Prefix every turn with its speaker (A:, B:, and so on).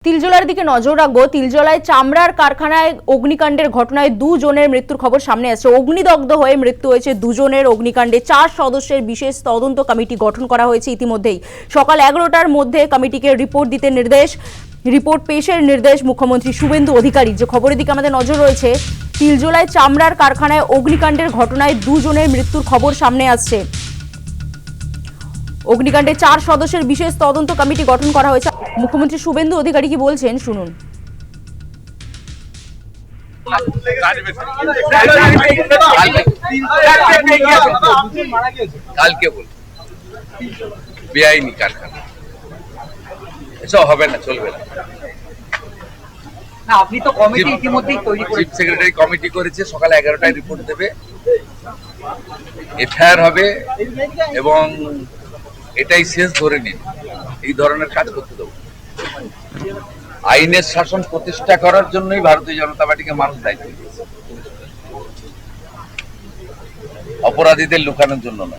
A: তিলজলার দিকে নজর রাখবো। তিলজলায় চামড়ার কারখানায় অগ্নিকাণ্ডের ঘটনায় দুজনের মৃত্যুর খবর সামনে আসছে। অগ্নিদগ্ধ হয়ে মৃত্যু হয়েছে দুজনের। অগ্নিকাণ্ডে 4 সদস্যের বিশেষ তদন্ত কমিটি গঠন করা হয়েছে ইতিমধ্যেই। সকাল 11টার মধ্যে কমিটিকে রিপোর্ট দিতে নির্দেশ, রিপোর্ট পেশের নির্দেশ মুখ্যমন্ত্রী শুভেন্দু অধিকারী। যে খবরের দিকে আমাদের নজর রয়েছে, তিলজলায় চামড়ার কারখানায় অগ্নিকাণ্ডের ঘটনায় দুজনের মৃত্যুর খবর সামনে আসছে। অগ্নিকাণ্ডে 4 সদস্যের বিশেষ তদন্ত কমিটি গঠন করা হয়েছে। মুখ্যমন্ত্রী শুভেন্দু অধিকারী কি বলছেন শুনুন।
B: কালকে বল বেআইনি কারখানা এসব হবে না, চলবে না।
C: আপনি তো কমিটি ইতিমধ্যেই তৈরি করেছেন,
B: চিফ সেক্রেটারি কমিটি করেছে, সকালে 11টায় রিপোর্ট দেবে, এফআইআর হবে এবং এটাই শেষ ধরে নিন। এই ধরনের কাজ করতে দেবো। আইনের শাসন প্রতিষ্ঠা করার জন্যই ভারতীয় জনতা পার্টিকে মানুষ দায়িত্ব দিয়েছে, অপরাধীদের লুকানোর জন্য নয়।